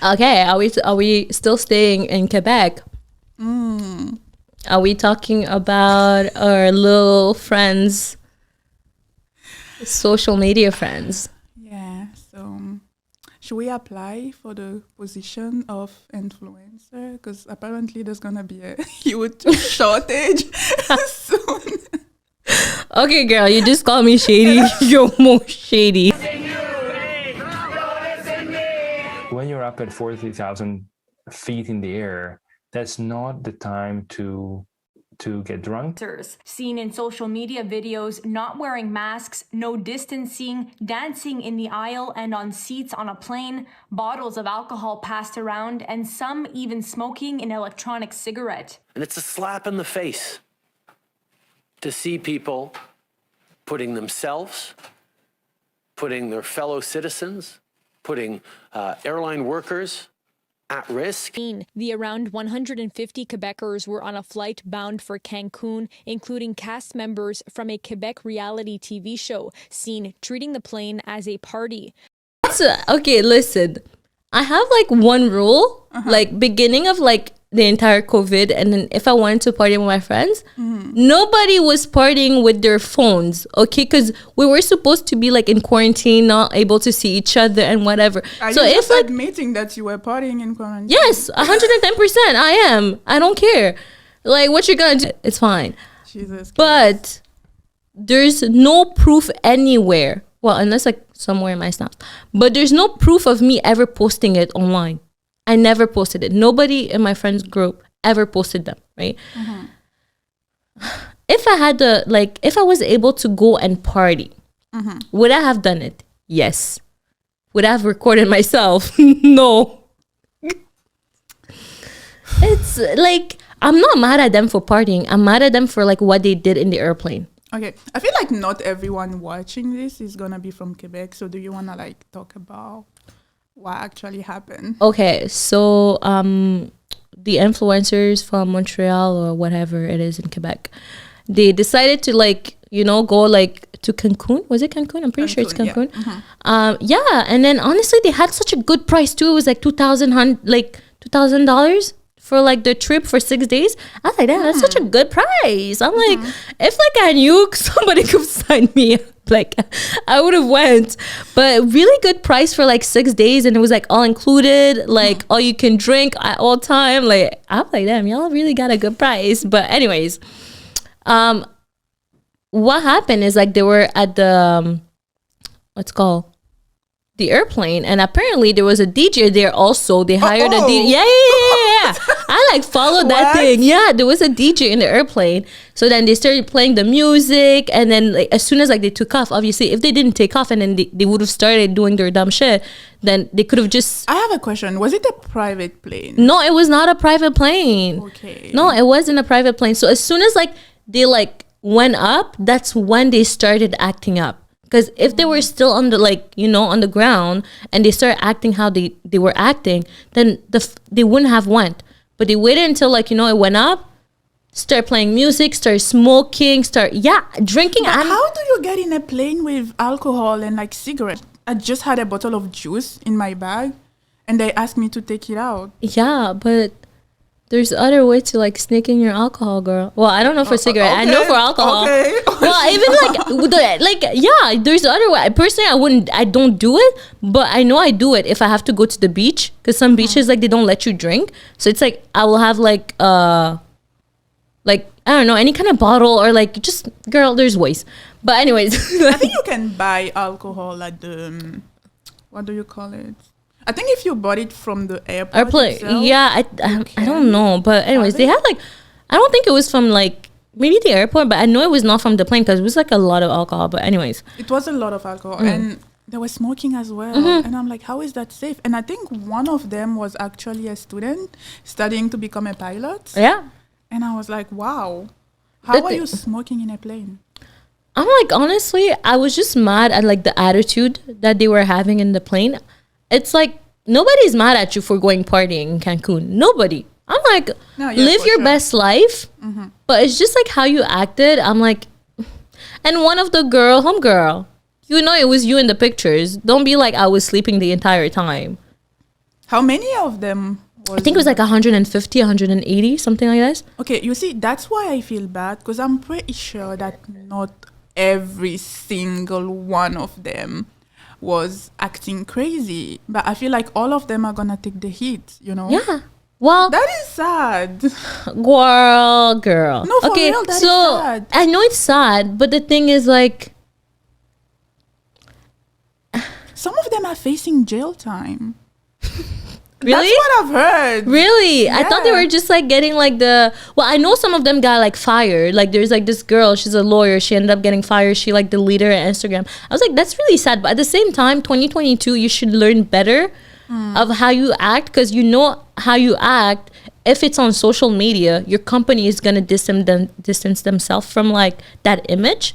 Okay, are we still staying in Quebec? Are we talking about our little friends, social media friends? Yeah. So, should we apply for the position of influencer? Because apparently there's gonna be a huge shortage soon. Okay, girl, you just call me shady. You're more shady. When you're up at 40,000 feet in the air, that's not the time to get drunk. Seen in social media videos not wearing masks, no distancing, dancing in the aisle and on seats on a plane, bottles of alcohol passed around, and some even smoking an electronic cigarette. And it's a slap in the face to see people putting themselves, putting their fellow citizens, putting airline workers at risk. The around 150 Quebecers were on a flight bound for Cancun, including cast members from a Quebec reality TV show, seen treating the plane as a party. Okay, listen. I have like one rule, like beginning of like the entire COVID, and then if I wanted to party with my friends, nobody was partying with their phones, okay? Because we were supposed to be like in quarantine, not able to see each other and whatever. Are so you if just like admitting that you were partying in quarantine? yes, 110%, I am. I don't care. Like what you're gonna do, it's fine. Jesus. But there's no proof anywhere. Well, unless like somewhere in my snaps. But there's no proof of me ever posting it online. I never posted it. Nobody in my friends group ever posted them, right? If I had to, like, if I was able to go and party, would I have done it? Yes. Would I have recorded myself? No. It's like, I'm not mad at them for partying. I'm mad at them for like what they did in the airplane. Okay, I feel like not everyone watching this is gonna be from Quebec. So do you wanna like talk about what actually happened? Okay, so the influencers from Montreal or whatever it is in Quebec, they decided to like, you know, go like to Cancun. Was it Cancun? I'm pretty sure it's Cancun. Yeah, and then honestly, they had such a good price too. It was like $2,000 for like the trip for 6 days. I was like, damn, that's such a good price. I'm like, if like I knew somebody could sign me up, like I would have went. But really good price for like 6 days, and it was like all included, like all you can drink at all time. Like I'm like, damn, y'all really got a good price. But anyways, what happened is like they were at the what's it called, the airplane, and apparently there was a DJ there also. They hired a DJ. Yeah. I like followed that thing. Yeah, there was a DJ in the airplane. So then they started playing the music, and then like as soon as like they took off, obviously if they didn't take off and then they would have started doing their dumb shit, then they could have just. I have a question. Was it a private plane? No, it was not a private plane. Okay. No, it wasn't a private plane. So as soon as like they like went up, that's when they started acting up. Because if they were still on the, like, you know, on the ground and they started acting how they were acting, then they wouldn't have went. But they waited until, like, you know, it went up, start playing music, start smoking, drinking. But how do you get in a plane with alcohol and, like, cigarettes? I just had a bottle of juice in my bag, and they asked me to take it out. Yeah, but there's other way to like sneak in your alcohol, girl. Well, I don't know for cigarette. Okay, I know for alcohol. okay. Well, even yeah, there's other way. Personally, I don't do it, but I know I do it if I have to go to the beach, because some beaches like they don't let you drink. So it's like I will have like I don't know, any kind of bottle or like just, girl, there's ways. But anyways, I think you can buy alcohol at the what do you call it? I think if you bought it from the airport itself, yeah, I don't know, but anyways, they had like, I don't think it was from like maybe the airport, but I know it was not from the plane because it was like a lot of alcohol. But anyways, it was a lot of alcohol, and they were smoking as well. And I'm like, how is that safe? And I think one of them was actually a student studying to become a pilot. Yeah, and I was like, wow, how are you smoking in a plane? I'm like, honestly, I was just mad at like the attitude that they were having in the plane. It's like nobody's mad at you for going partying in Cancun. Nobody. I'm like, live your best life. But it's just like how you acted. I'm like, and one of the homegirl, you know, it was you in the pictures. Don't be like I was sleeping the entire time. How many of them was I think it was like 150, 180, something like that. Okay, you see, that's why I feel bad, because I'm pretty sure that not every single one of them was acting crazy. But I feel like all of them are gonna take the heat, you know? Yeah. Well, That is sad. girl. No, for okay, real, that is so sad. I know it's sad, but the thing is, like, Some of them are facing jail time. really? That's what I've heard. Really? I thought they Yeah. were just like getting like I know some of them got like fired. Like there's like this girl, she's a lawyer. She ended up getting fired. She like deleted her Instagram. I was like, that's really sad. But at the same time, 2022, you should learn better of how you act, because you know how you act. If it's on social media, your company is going to distance themselves from like that image.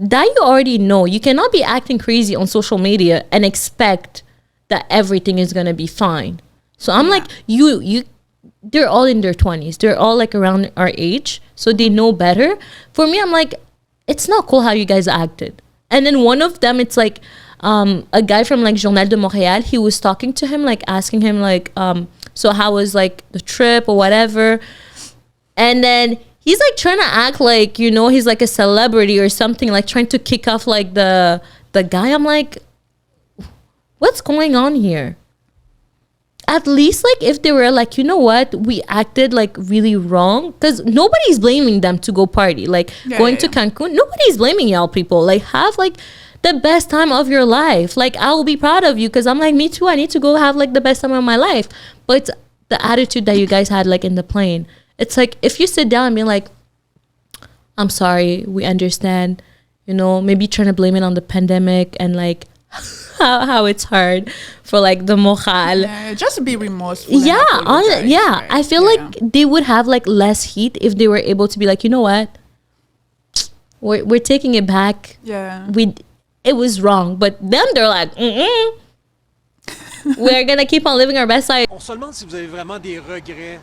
That you already know. You cannot be acting crazy on social media and expect that everything is going to be fine. So I'm like, they're all in their 20s. They're all like around our age. So they know better. For me, I'm like, it's not cool how you guys acted. And then one of them, it's like a guy from like Journal de Montréal. He was talking to him, like asking him like, so how was like the trip or whatever. And then he's like trying to act like, you know, he's like a celebrity or something, like trying to kick off like the guy. I'm like, what's going on here? At least like if they were like, you know what, we acted like really wrong, because nobody's blaming them to go party, like going to Cancun. Nobody's blaming y'all people. Like have like the best time of your life. Like I will be proud of you, because I'm like, me too, I need to go have like the best time of my life. But it's the attitude that you guys had like in the plane. It's like if you sit down and be like, I'm sorry, we understand, you know, maybe trying to blame it on the pandemic and like how it's hard for like the moral. Yeah, just be remorseful. Yeah, Right? I feel like they would have like less heat if they were able to be like, you know what, we're taking it back. Yeah. It was wrong, but them, they're like, we're gonna keep on living our best life. On se demande si vous avez vraiment des regrets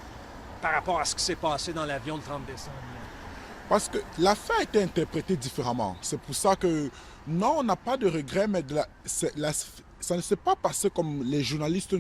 par rapport à ce qui s'est passé dans l'avion le 30 décembre. Parce que l'affaire a été interprétée différemment. C'est pour ça que, non, on n'a pas de regret, mais ça ne s'est pas passé comme les journalistes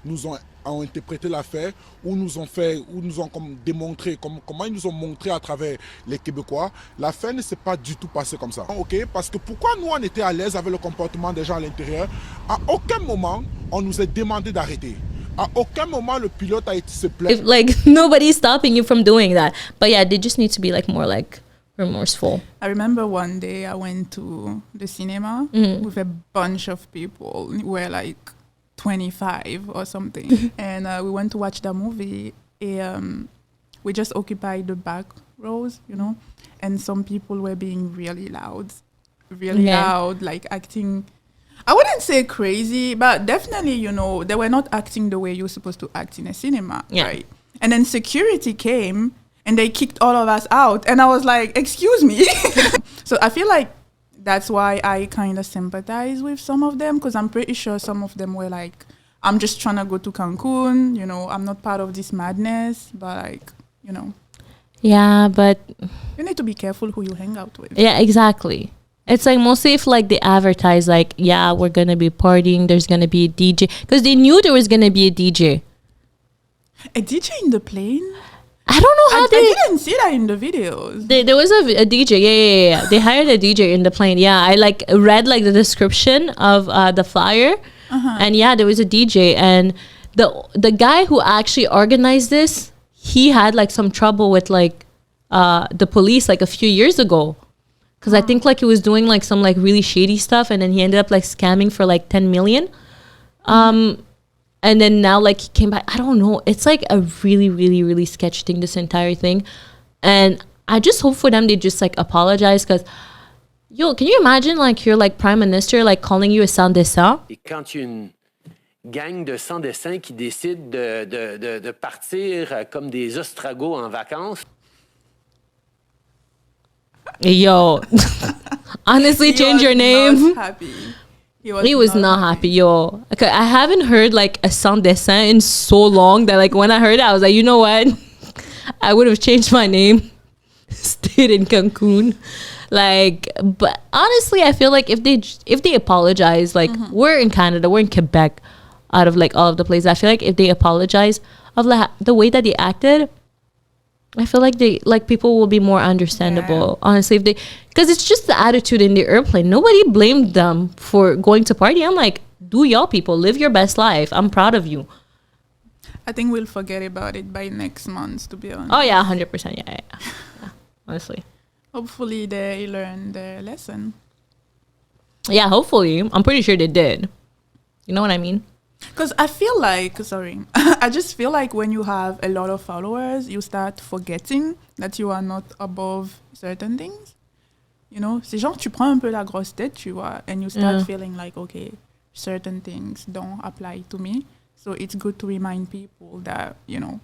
nous ont interprété l'affaire, ou nous ont comme démontré, comment ils nous ont montré à travers les Québécois. L'affaire ne s'est pas du tout passée comme ça. Okay? Parce que pourquoi nous, on était à l'aise avec le comportement des gens à l'intérieur? À aucun moment, on nous a demandé d'arrêter. À aucun moment, le pilote a été se plaindre. Like nobody's stopping you from doing that. But yeah, they just need to be like more like remorseful. I remember one day I went to the cinema with a bunch of people. We were like 25 or something. And we went to watch the movie. We just occupied the back rows, you know. And some people were being really loud, like acting, I wouldn't say crazy, but definitely, you know, they were not acting the way you're supposed to act in a cinema, right? And then security came and they kicked all of us out. And I was like, excuse me. So I feel like that's why I kind of sympathize with some of them, because I'm pretty sure some of them were like, I'm just trying to go to Cancun, you know, I'm not part of this madness, but like, you know. Yeah, but you need to be careful who you hang out with. Yeah, exactly. It's like mostly if like they advertise like, yeah, we're going to be partying, there's going to be a DJ. Because they knew there was going to be a DJ. A DJ in the plane? I don't know how I didn't see that in the videos. There was a DJ. Yeah. They hired a DJ in the plane. Yeah, I like read like the description of the flyer. And yeah, there was a DJ. And the guy who actually organized this, he had like some trouble with like the police like a few years ago. Because I think like he was doing like some like really shady stuff, and then he ended up like scamming for like 10 million. And then now like he came back. I don't know. It's like a really, really, really sketchy thing, this entire thing. And I just hope for them they just like apologize, because yo, can you imagine like your like prime minister like calling you a sans-dessin? Et quand il y a une gang de sans-dessins qui décide de partir comme des ostragos en vacances. Yo, honestly, change your name. He was not happy, yo. Okay, I haven't heard like a sans dessin in so long that like when I heard it, I was like, you know what? I would have changed my name, stayed in Cancun. Like, but honestly, I feel like if they apologize, like we're in Canada, we're in Quebec. out of like all of the plays. I feel like if they apologize of the way that they acted, I feel like people will be more understandable. Honestly, if they, because it's just the attitude in the airplane. Nobody blamed them for going to party. I'm like, do y'all people live your best life? I'm proud of you. I think we'll forget about it by next month, to be honest. Oh yeah, 100%. Yeah. Honestly. Hopefully they learned their lesson. Yeah, hopefully. I'm pretty sure they did. You know what I mean? Because I feel like, I just feel like when you have a lot of followers, you start forgetting that you are not above certain things. You know, c'est genre tu prends un peu la grosse tête, tu vois, and you start feeling like, okay, certain things don't apply to me. So it's good to remind people that, you know,